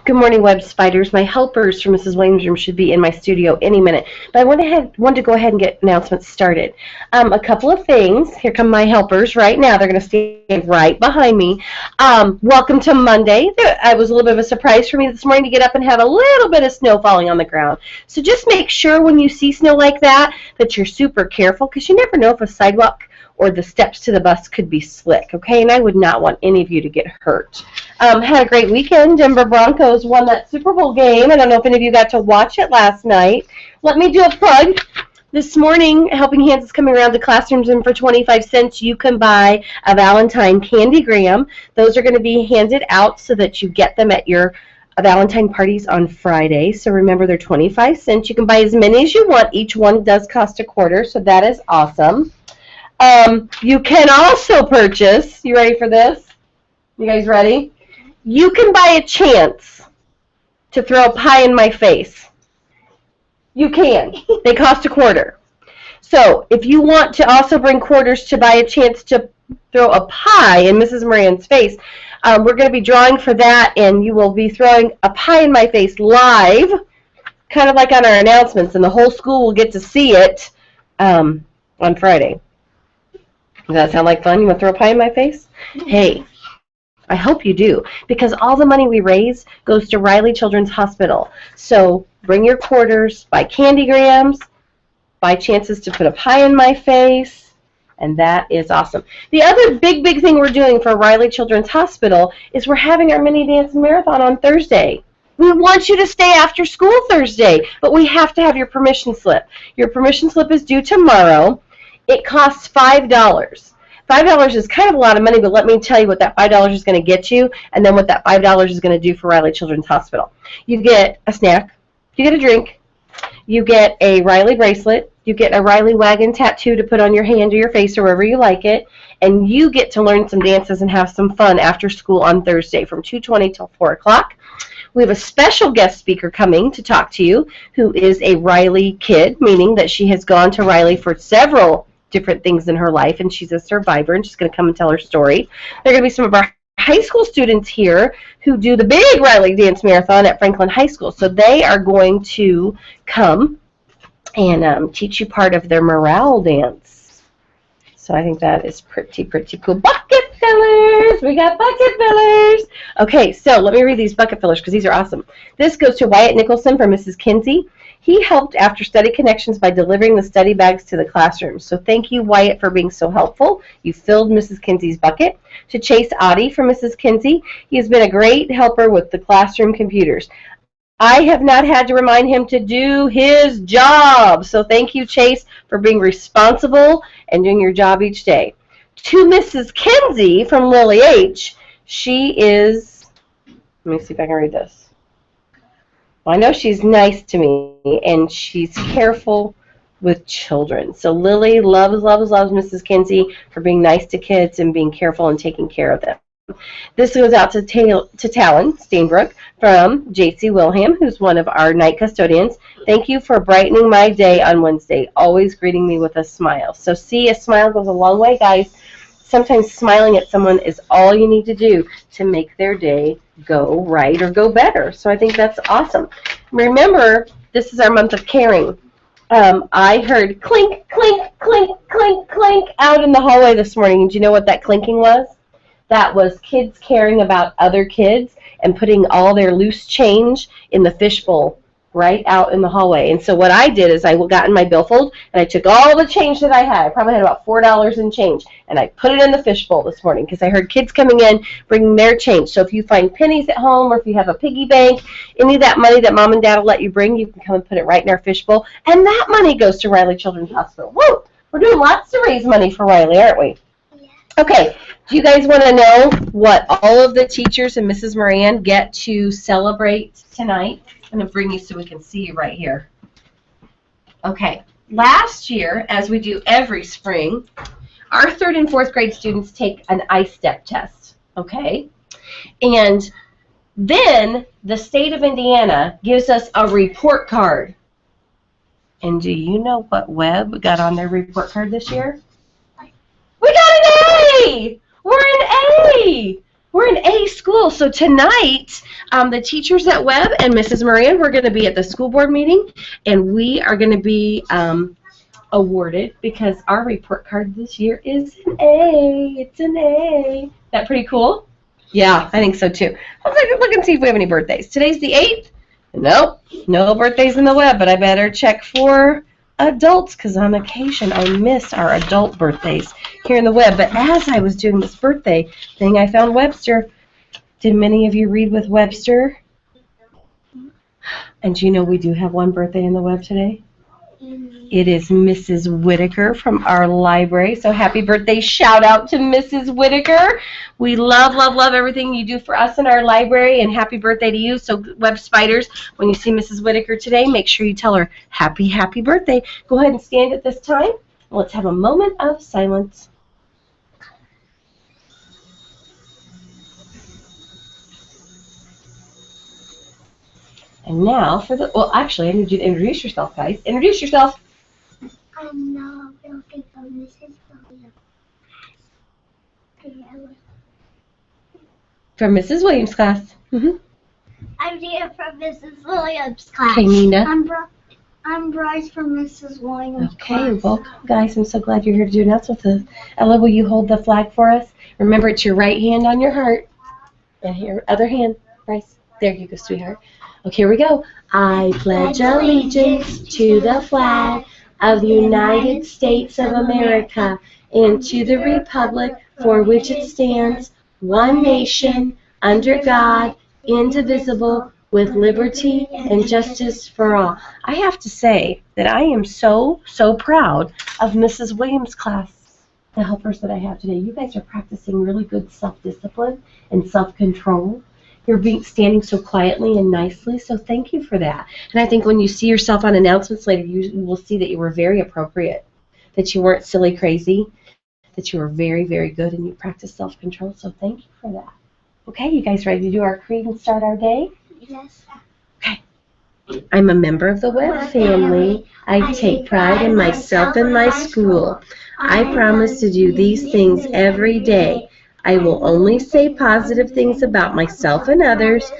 Good morning, web spiders. My helpers from Mrs. Williams' room should be in my studio any minute. But I want to go ahead and get announcements started. A couple of things. Here come my helpers right now. They're going to stand right behind me. Welcome to Monday. It was a little bit of a surprise for me this morning to get up and have a little bit of snow falling on the ground. So just make sure when you see snow like that you're super careful, because you never know if a sidewalk or the steps to the bus could be slick, okay? And I would not want any of you to get hurt. Had a great weekend. Denver Broncos won that Super Bowl game. I don't know if any of you got to watch it last night. Let me do a plug. This morning, Helping Hands is coming around to classrooms, and for 25 cents, you can buy a Valentine Candygram. Those are going to be handed out so that you get them at your Valentine parties on Friday. So remember, they're 25 cents. You can buy as many as you want. Each one does cost $0.25, so that is awesome. You can also purchase, you ready for this? You guys ready? You can buy a chance to throw a pie in my face. You can. They cost $0.25. So if you want to also bring quarters to buy a chance to throw a pie in Mrs. Moran's face, we're going to be drawing for that, and you will be throwing a pie in my face live, kind of like on our announcements, and the whole school will get to see it on Friday. Does that sound like fun? You want to throw a pie in my face? Hey, I hope you do, because all the money we raise goes to Riley Children's Hospital. So bring your quarters, buy candygrams, buy chances to put a pie in my face, and that is awesome. The other big thing we're doing for Riley Children's Hospital is we're having our mini dance marathon on Thursday. We want you to stay after school Thursday, but we have to have your permission slip. Your permission slip is due tomorrow. It costs $5. $5 is kind of a lot of money, but let me tell you what that $5 is going to get you, and then what that $5 is going to do for Riley Children's Hospital. You get a snack, you get a drink, you get a Riley bracelet, you get a Riley wagon tattoo to put on your hand or your face or wherever you like it, and you get to learn some dances and have some fun after school on Thursday from 2:20 till 4 o'clock. We have a special guest speaker coming to talk to you who is a Riley kid, meaning that she has gone to Riley for several different things in her life, and she's a survivor, and she's going to come and tell her story. There are going to be some of our high school students here who do the big Riley Dance Marathon at Franklin High School, so they are going to come and teach you part of their morale dance. So I think that is pretty cool. Bucket fillers! We got bucket fillers! Okay, so let me read these bucket fillers because these are awesome. This goes to Wyatt Nicholson from Mrs. Kinsey. He helped After Study Connections by delivering the study bags to the classroom. So thank you, Wyatt, for being so helpful. You filled Mrs. Kinsey's bucket. To Chase Oddie from Mrs. Kinsey, he has been a great helper with the classroom computers. I have not had to remind him to do his job. So thank you, Chase, for being responsible and doing your job each day. To Mrs. Kinsey from Lily H., she is, let me see if I can read this. Well, I know she's nice to me, and she's careful with children. So Lily loves Mrs. Kinsey for being nice to kids and being careful and taking care of them. This goes out to Talon Steinbrook from J.C. Wilhelm, who's one of our night custodians. Thank you for brightening my day on Wednesday, always greeting me with a smile. So see, a smile goes a long way, guys. Sometimes smiling at someone is all you need to do to make their day go right or go better. So I think that's awesome. Remember, this is our month of caring. I heard clink, clink, clink, clink, clink out in the hallway this morning. Do you know what that clinking was? That was kids caring about other kids and putting all their loose change in the fishbowl right out in the hallway. And so what I did is I got in my billfold and I took all the change that I had. I probably had about $4 in change, and I put it in the fishbowl this morning because I heard kids coming in bringing their change. So if you find pennies at home or if you have a piggy bank, any of that money that mom and dad will let you bring, you can come and put it right in our fishbowl, and that money goes to Riley Children's Hospital. Woo! We're doing lots to raise money for Riley, aren't we? Okay, do you guys want to know what all of the teachers and Mrs. Moran get to celebrate tonight? I'm going to bring you so we can see you right here. Okay, last year, as we do every spring, our 3rd and 4th grade students take an I-STEP test, okay? And then the state of Indiana gives us a report card. And do you know what Webb got on their report card this year? We got an A! We're an A! We're an A school, so tonight the teachers at Webb and Mrs. Moran, we're going to be at the school board meeting, and we are going to be awarded because our report card this year is an A. It's an A. That pretty cool? Yeah, I think so too. Let's look and see if we have any birthdays. Today's the 8th. Nope, no birthdays in the Webb, but I better check for adults because on occasion I miss our adult birthdays here in the Webb. But as I was doing this birthday thing, I found Webster. Did many of you read with Webster? And you know we do have one birthday in the Webb today? It is Mrs. Whitaker from our library. So happy birthday. Shout out to Mrs. Whitaker. We love, love, love everything you do for us in our library, and happy birthday to you. So Webb Spiders, when you see Mrs. Whitaker today, make sure you tell her happy, happy birthday. Go ahead and stand at this time. Let's have a moment of silence. And now for the, well, actually, I need you to introduce yourself, guys. Introduce yourself. I'm Noah Bilkey from Mrs. Williams. From Mrs. Williams' class. I'm Dina from Mrs. Williams' class. Okay, Nina. I'm Bryce from Mrs. Williams' Okay, class. welcome, guys. I'm so glad you're here to do announcements with us. Ella, will you hold the flag for us? Remember, it's your right hand on your heart. And here, other hand, Bryce. There you go, sweetheart. Okay, here we go. I pledge allegiance to the flag of the United States of America and to the republic for which it stands, one nation, under God, indivisible, with liberty and justice for all. I have to say that I am so, so proud of Mrs. Williams' class, the helpers that I have today. You guys are practicing really good self-discipline and self-control. You're standing so quietly and nicely, so thank you for that. And I think when you see yourself on announcements later, you will see that you were very appropriate, that you weren't silly crazy, that you were very, very good, and you practiced self-control, so thank you for that. Okay, you guys ready to do our creed and start our day? Yes. Okay. I'm a member of the Webb family. I take pride in myself and my school. I promise to do these things every day. I will only say positive things about myself and others.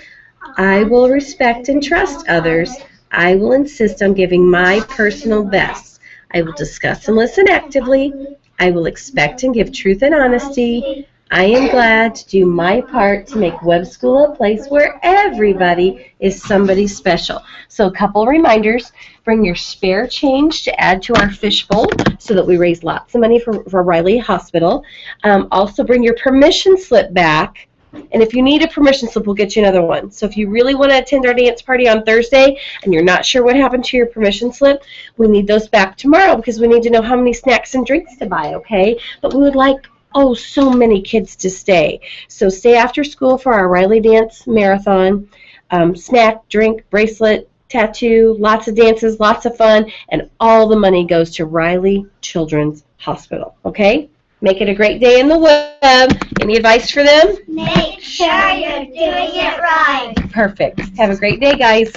I will respect and trust others. I will insist on giving my personal best. I will discuss and listen actively. I will expect and give truth and honesty. I am glad to do my part to make Webb School a place where everybody is somebody special. So a couple reminders. Bring your spare change to add to our fishbowl so that we raise lots of money for Riley Hospital. Also bring your permission slip back. And if you need a permission slip, we'll get you another one. So if you really want to attend our dance party on Thursday and you're not sure what happened to your permission slip, we need those back tomorrow because we need to know how many snacks and drinks to buy, okay? But we would like so many kids to stay. So stay after school for our Riley Dance Marathon. Snack, drink, bracelet, tattoo, lots of dances, lots of fun, and all the money goes to Riley Children's Hospital. Okay? Make it a great day in the Webb. Any advice for them? Make sure you're doing it right. Perfect. Have a great day, guys.